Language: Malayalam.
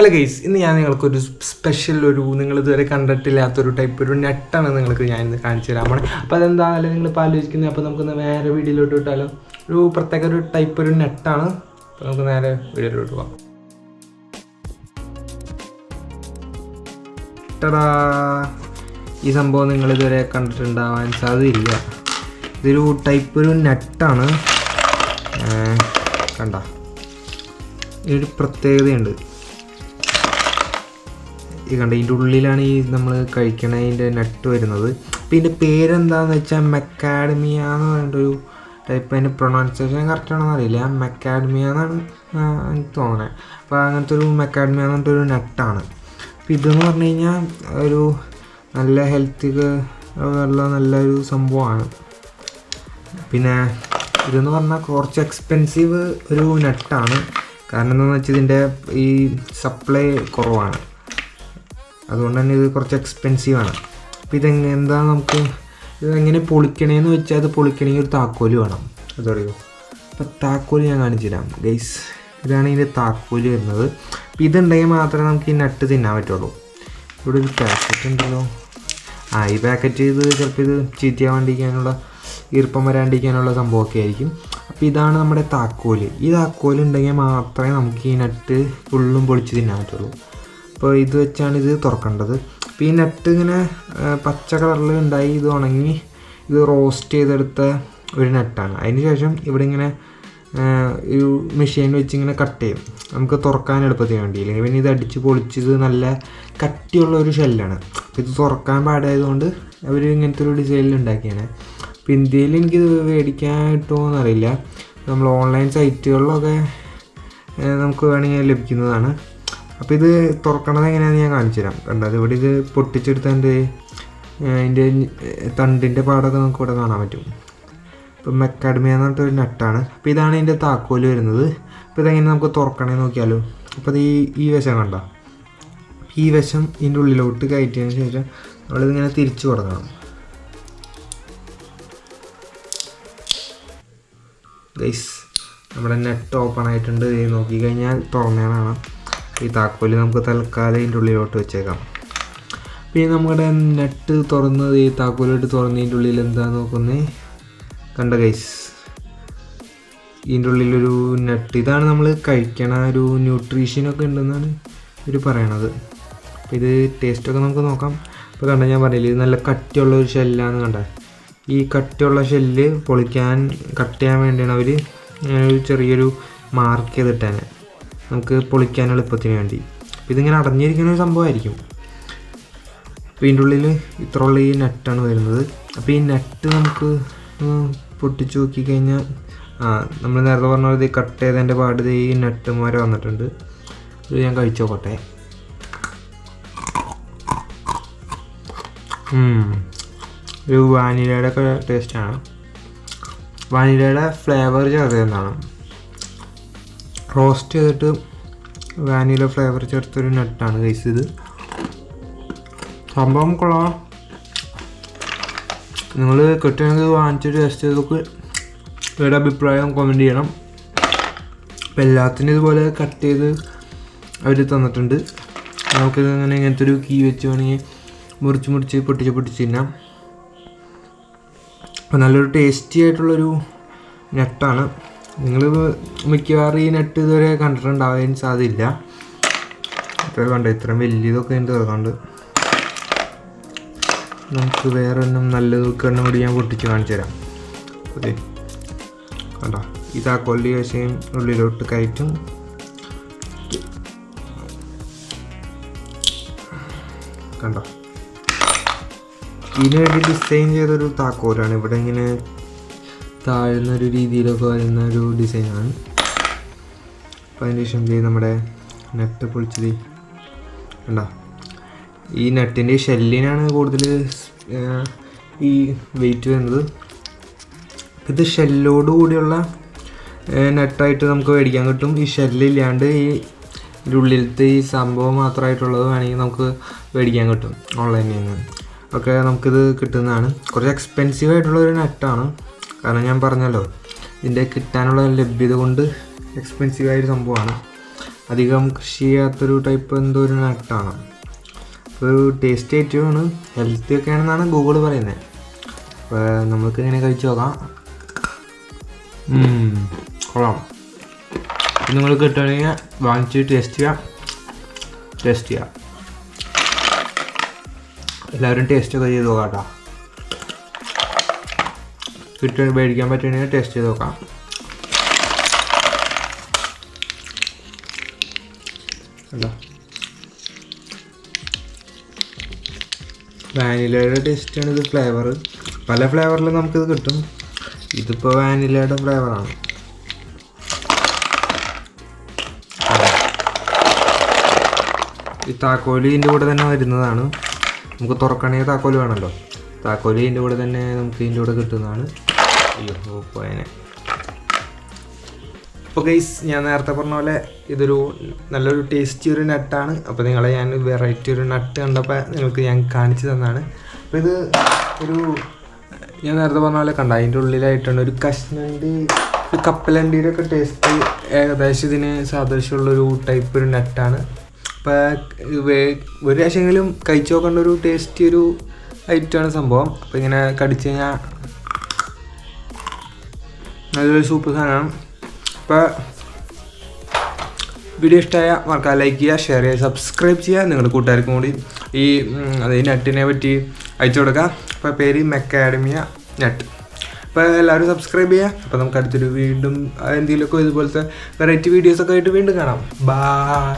ഹലോ ഗൈസ്, ഇന്ന് ഞാൻ നിങ്ങൾക്കൊരു സ്പെഷ്യൽ നിങ്ങളിതുവരെ കണ്ടിട്ടില്ലാത്തൊരു ടൈപ്പ് ഒരു നെറ്റാണ് നിങ്ങൾക്ക് ഞാൻ ഇന്ന് കാണിച്ചു തരാൻ പോണേ. അപ്പോൾ അതെന്തായാലും നിങ്ങളിപ്പോൾ ആലോചിക്കുന്നത്. അപ്പോൾ നമുക്കൊന്ന് നേരെ വീഡിയോയിലോട്ട് വിട്ടാലോ. ഒരു പ്രത്യേക ഒരു ടൈപ്പ് ഒരു നെറ്റാണ്. അപ്പോൾ നമുക്ക് നേരെ വീഡിയോയിലോട്ട് പോകാം. ടടാ, ഈ സംഭവം നിങ്ങളിതുവരെ കണ്ടിട്ടുണ്ടാവാൻ സാധ്യതയില്ല. ഇതൊരു ടൈപ്പ് ഒരു നെറ്റാണ്. കണ്ട, ഇതിനൊരു പ്രത്യേകതയുണ്ട്. ഈ കണ്ട, ഇതിൻ്റെ ഉള്ളിലാണ് ഈ നമ്മൾ കഴിക്കണതിൻ്റെ നെറ്റ് വരുന്നത്. അപ്പോൾ ഇതിൻ്റെ പേരെന്താണെന്ന് വെച്ചാൽ മെക്കാഡമിയ എന്ന് പറഞ്ഞിട്ടൊരു ടൈപ്പ്. അതിൻ്റെ പ്രൊണൗൺസിയേഷൻ കറക്റ്റാണെന്ന് അറിയില്ല. മെക്കാഡമിയ എന്നാണ് എനിക്ക് തോന്നുന്നത്. അപ്പോൾ അങ്ങനത്തെ ഒരു മെക്കാഡമിയ എന്ന് പറഞ്ഞിട്ടൊരു നെറ്റാണ്. അപ്പോൾ ഇതെന്ന് പറഞ്ഞു കഴിഞ്ഞാൽ ഒരു നല്ല ഹെൽത്തിക്ക് ഉള്ള നല്ലൊരു സംഭവമാണ്. പിന്നെ ഇതെന്ന് പറഞ്ഞാൽ കുറച്ച് എക്സ്പെൻസീവ് ഒരു നെറ്റാണ്. കാരണം എന്താണെന്ന് വെച്ചാൽ ഇതിൻ്റെ ഈ സപ്ലൈ കുറവാണ്. അതുകൊണ്ട് തന്നെ ഇത് കുറച്ച് എക്സ്പെൻസീവാണ്. അപ്പോൾ എന്താ നമുക്ക് ഇതെങ്ങനെ പൊളിക്കണേന്ന് വെച്ചാൽ അത് പൊളിക്കണമെങ്കിൽ ഒരു താക്കോല് വേണം. അതറിയോ? അപ്പോൾ താക്കോല് ഞാൻ കാണിച്ചു തരാം ഗൈസ്. ഇതാണ് ഇതിൻ്റെ താക്കോല് വരുന്നത്. അപ്പോൾ ഇതുണ്ടെങ്കിൽ മാത്രമേ നമുക്ക് ഈ നട്ട് തിന്നാൻ പറ്റുള്ളൂ. ഇവിടെ ഒരു പാക്കറ്റ് ഉണ്ടല്ലോ. ഈ പാക്കറ്റ് ഇത് ചിലപ്പോൾ ഇത് ചീത്തയാവാണ്ടിരിക്കാനുള്ള, ഈർപ്പം വരാണ്ടിരിക്കാനുള്ള സംഭവമൊക്കെ ആയിരിക്കും. അപ്പോൾ ഇതാണ് നമ്മുടെ താക്കോല്. ഈ താക്കോല് ഉണ്ടെങ്കിൽ മാത്രമേ നമുക്ക് ഈ നട്ട് ഫുള്ളും പൊളിച്ച് തിന്നാൻ പറ്റുള്ളൂ. അപ്പോൾ ഇത് വെച്ചാണ് ഇത് തുറക്കേണ്ടത്. അപ്പോൾ ഈ നട്ട് ഇങ്ങനെ പച്ച കളറിൽ ഉണ്ടായി ഇത് ഉണങ്ങി ഇത് റോസ്റ്റ് ചെയ്തെടുത്ത ഒരു നട്ടാണ്. അതിന് ശേഷം ഇവിടെ ഇങ്ങനെ ഒരു മെഷീൻ വെച്ച് ഇങ്ങനെ കട്ട് ചെയ്യും, നമുക്ക് തുറക്കാൻ എളുപ്പത്തിന് വേണ്ടി. ഇല്ലെങ്കിൽ പിന്നെ ഇത് അടിച്ച് പൊളിച്ചത് നല്ല കട്ടിയുള്ള ഒരു ഷെല്ലാണ്. അപ്പോൾ ഇത് തുറക്കാൻ പാടായതുകൊണ്ട് അവർ ഇങ്ങനത്തെ ഒരു ഡിസൈനിൽ ഉണ്ടാക്കിയാണ്. അപ്പോൾ ഇന്ത്യയിൽ എനിക്കിത് മേടിക്കാൻ കിട്ടുമോയെന്നറിയില്ല. നമ്മൾ ഓൺലൈൻ സൈറ്റുകളിലൊക്കെ നമുക്ക് വേണമെങ്കിൽ ലഭിക്കുന്നതാണ്. അപ്പോൾ ഇത് തുറക്കണത് എങ്ങനെയാണെന്ന് ഞാൻ കാണിച്ചു തരാം. കണ്ടത് ഇവിടെ ഇത് പൊട്ടിച്ചെടുത്തതിൻ്റെ അതിൻ്റെ തണ്ടിൻ്റെ പാടൊക്കെ നമുക്ക് ഇവിടെ കാണാൻ പറ്റും. ഇപ്പോൾ മെക്കാഡമിയ എന്ന് പറഞ്ഞിട്ടൊരു നട്ടാണ്. അപ്പോൾ ഇതാണ് ഇതിൻ്റെ താക്കോല് വരുന്നത്. അപ്പോൾ ഇതെങ്ങനെ നമുക്ക് തുറക്കണമെന്ന് നോക്കിയാലോ. അപ്പോൾ അത് ഈ വശം കണ്ട, ഈ വശം ഇതിൻ്റെ ഉള്ളിലോട്ട് കയറ്റിയതിന് ശേഷം നമ്മളിതിങ്ങനെ തിരിച്ചു കൊടുക്കണം. ഗൈസ്, നമ്മുടെ നെറ്റ് ഓപ്പൺ ആയിട്ടുണ്ട്. ഇത് നോക്കിക്കഴിഞ്ഞാൽ തുറന്നതാണ്. ഈ താക്കോല് നമുക്ക് തൽക്കാലം ഇതിൻ്റെ ഉള്ളിലോട്ട് വെച്ചേക്കാം. പിന്നെ നമ്മുടെ നെറ്റ് തുറന്നത് ഈ താക്കോലിട്ട് തുറന്നതിൻ്റെ ഉള്ളിൽ എന്താണെന്ന് നോക്കുന്നത്. കണ്ട ഗൈസ്, ഇതിൻ്റെ ഉള്ളിലൊരു നെറ്റ്. ഇതാണ് നമ്മൾ കഴിക്കണ ഒരു ന്യൂട്രീഷനൊക്കെ ഉണ്ടെന്നാണ് ഇവർ പറയണത്. അപ്പോൾ ഇത് ടേസ്റ്റൊക്കെ നമുക്ക് നോക്കാം. ഇപ്പോൾ കണ്ട, ഞാൻ പറഞ്ഞില്ല ഇത് നല്ല കട്ടിയുള്ള ഒരു ഷെല്ലാണ്. കണ്ട, ഈ കട്ടിയുള്ള ഷെല്ല് കട്ട് ചെയ്യാൻ വേണ്ടിയാണ് അവർ ഒരു ചെറിയൊരു മാർക്ക് ചെയ്തിട്ടാണ് നമുക്ക് പൊളിക്കാൻ എളുപ്പത്തിന് വേണ്ടി. അപ്പോൾ ഇതിങ്ങനെ അടഞ്ഞിരിക്കുന്ന ഒരു സംഭവമായിരിക്കും. അപ്പോൾ ഇതിൻ്റെ ഉള്ളിൽ ഇത്രയുള്ള ഈ നെറ്റാണ് വരുന്നത്. അപ്പോൾ ഈ നെറ്റ് നമുക്ക് പൊട്ടിച്ച് നോക്കിക്കഴിഞ്ഞാൽ നമ്മൾ നേരത്തെ പറഞ്ഞ പോലെ ഇത് കട്ട് ചെയ്തതിൻ്റെ പാട് ഈ നെട്ട് മോരെ വന്നിട്ടുണ്ട്. ഇത് ഞാൻ കഴിച്ചു നോക്കട്ടെ. ഒരു വാനിലയുടെ ഒക്കെ ടേസ്റ്റാണ്. വാനിലയുടെ ഫ്ലേവർ ചേർത്തതാണ്. റോസ്റ്റ് ചെയ്തിട്ട് വാനില ഫ്ലേവർ ചേർത്തൊരു നട്ടാണ് ഗൈസ് ഇത്. സംഭവം കൊള്ളാം. നിങ്ങൾ കിട്ടുകയാണെങ്കിൽ വാങ്ങിച്ചിട്ട് ടേസ്റ്റ് ചെയ്തൊക്കെ നിങ്ങളുടെ അഭിപ്രായം കമൻറ്റ് ചെയ്യണം. അപ്പോൾ എല്ലാത്തിനും ഇതുപോലെ കട്ട് ചെയ്ത് അവർ തന്നിട്ടുണ്ട്. നമുക്കിത് ഇങ്ങനത്തെ ഒരു കീ വെച്ച് വേണമെങ്കിൽ പൊട്ടിച്ച് തിന്നാം. അപ്പോൾ നല്ലൊരു ടേസ്റ്റി ആയിട്ടുള്ളൊരു നെറ്റാണ്. നിങ്ങൾ മിക്കവാറും ഈ നെറ്റ് ഇതുവരെ കണ്ടിട്ടുണ്ടാവാൻ സാധ്യതയില്ല. ഇപ്പോൾ കണ്ട, ഇത്രയും വലിയതൊക്കെ ഉണ്ട് തുറക്കാണ്ട്. നമുക്ക് വേറെ ഒന്നും നല്ലതൊക്കെ എണ്ണം കൂടി ഞാൻ പൊട്ടിച്ച് കാണിച്ചു തരാം. അതെ, കണ്ട, ഈ താക്കോലിൻ്റെ വശം ഉള്ളിലോട്ട് കയറ്റും. കണ്ട, ഇതിനു വേണ്ടി ഡിസൈൻ ചെയ്തൊരു താക്കോലാണ്. ഇവിടെ ഇങ്ങനെ താഴ്ന്നൊരു രീതിയിലൊക്കെ വരുന്ന ഒരു ഡിസൈനാണ്. അപ്പോൾ അതിന് ശേഷം നമ്മുടെ നെറ്റ് പൊളിച്ചത് കണ്ട, ഈ നെറ്റിൻ്റെ ഷെല്ലിനാണ് കൂടുതൽ ഈ വെയിറ്റ് വരുന്നത്. ഇത് ഷെല്ലോട് കൂടിയുള്ള നെറ്റായിട്ട് നമുക്ക് മേടിക്കാൻ കിട്ടും. ഈ ഷെല്ലില്ലാണ്ട് ഈ ഉള്ളിലത്തെ ഈ സംഭവം മാത്രമായിട്ടുള്ളത് വേണമെങ്കിൽ നമുക്ക് മേടിക്കാൻ കിട്ടും ഓൺലൈനിൽ നിന്ന് ഒക്കെ. നമുക്കിത് കിട്ടുന്നതാണ്. കുറച്ച് എക്സ്പെൻസീവ് ആയിട്ടുള്ളൊരു നെറ്റാണ്. കാരണം ഞാൻ പറഞ്ഞല്ലോ, ഇതിൻ്റെ കിട്ടാനുള്ള ലഭ്യത കൊണ്ട് എക്സ്പെൻസീവായൊരു സംഭവമാണ്. അധികം കൃഷി ചെയ്യാത്തൊരു ടൈപ്പ് എന്തോ ഒരു നട്ടാണ്. ഒരു ടേസ്റ്റ് ഏറ്റവുമാണ്, ഹെൽത്തി ഒക്കെ ആണെന്നാണ് ഗൂഗിൾ പറയുന്നത്. അപ്പോൾ നമുക്ക് ഇങ്ങനെ കഴിച്ച് നോക്കാം. കൊള്ളാം. നിങ്ങൾ കിട്ടുകയാണെങ്കിൽ വാങ്ങിച്ച് ടേസ്റ്റ് ചെയ്യാം. എല്ലാവരും ടേസ്റ്റൊക്കെ ചെയ്ത് നോക്കാം കേട്ടോ. മേടിക്കാൻ പറ്റുകയാണെങ്കിൽ ടേസ്റ്റ് ചെയ്ത് നോക്കാം. വാനിലയുടെ ടേസ്റ്റാണ് ഇത്. ഫ്ലേവർ പല ഫ്ലേവറിൽ നമുക്കിത് കിട്ടും. ഇതിപ്പോൾ വാനിലയുടെ ഫ്ലേവറാണ്. ഈ താക്കോല് ഇതിൻ്റെ കൂടെ തന്നെ വരുന്നതാണ്. നമുക്ക് തുറക്കണമെങ്കിൽ താക്കോല് വേണമല്ലോ. താക്കോല് ഇതിൻ്റെ കൂടെ തന്നെ നമുക്ക് ഇതിൻ്റെ കൂടെ കിട്ടുന്നതാണ്. അയ്യോ പോയനെ. അപ്പോൾ ഗൈസ്, ഞാൻ നേരത്തെ പറഞ്ഞ പോലെ ഇതൊരു നല്ലൊരു ടേസ്റ്റി ഒരു നട്ടാണ്. അപ്പോൾ നിങ്ങളെ ഞാൻ വെറൈറ്റി ഒരു നട്ട് കണ്ടപ്പോൾ നിങ്ങൾക്ക് ഞാൻ കാണിച്ചു തന്നാണ്. അപ്പോൾ ഇത് ഞാൻ നേരത്തെ പറഞ്ഞ പോലെ കണ്ട അതിൻ്റെ ഉള്ളിലായിട്ടാണ് ഒരു കശ്മീരി, ഒരു കപ്പലണ്ടിയുടെ ഒക്കെ ടേസ്റ്റ് ഏകദേശം ഇതിന് സാദൃശ്യമുള്ളൊരു ടൈപ്പ് ഒരു നട്ടാണ്. അപ്പോൾ ഒരു പ്രാവശ്യമെങ്കിലും കഴിച്ചു നോക്കേണ്ട ഒരു ടേസ്റ്റി ഒരു ഐറ്റമാണ് സംഭവം. അപ്പോൾ ഇങ്ങനെ കടിച്ചു കഴിഞ്ഞാൽ നല്ലൊരു സൂപ്പർ സാധനമാണ്. അപ്പോൾ വീഡിയോ ഇഷ്ടമായ മറക്കാതെ ലൈക്ക് ചെയ്യുക, ഷെയർ ചെയ്യുക, സബ്സ്ക്രൈബ് ചെയ്യുക. നിങ്ങളുടെ കൂട്ടുകാർക്കും കൂടി ഈ നട്ടിനെ പറ്റി അയച്ചു കൊടുക്കുക. അപ്പോൾ പേര് മെക്കാഡമിയ നട്ട്. അപ്പോൾ എല്ലാവരും സബ്സ്ക്രൈബ് ചെയ്യുക. അപ്പോൾ നമുക്ക് അടുത്തൊരു വീണ്ടും എന്തെങ്കിലുമൊക്കെ ഇതുപോലത്തെ വെറൈറ്റി വീഡിയോസൊക്കെ ആയിട്ട് വീണ്ടും കാണാം. ബൈ.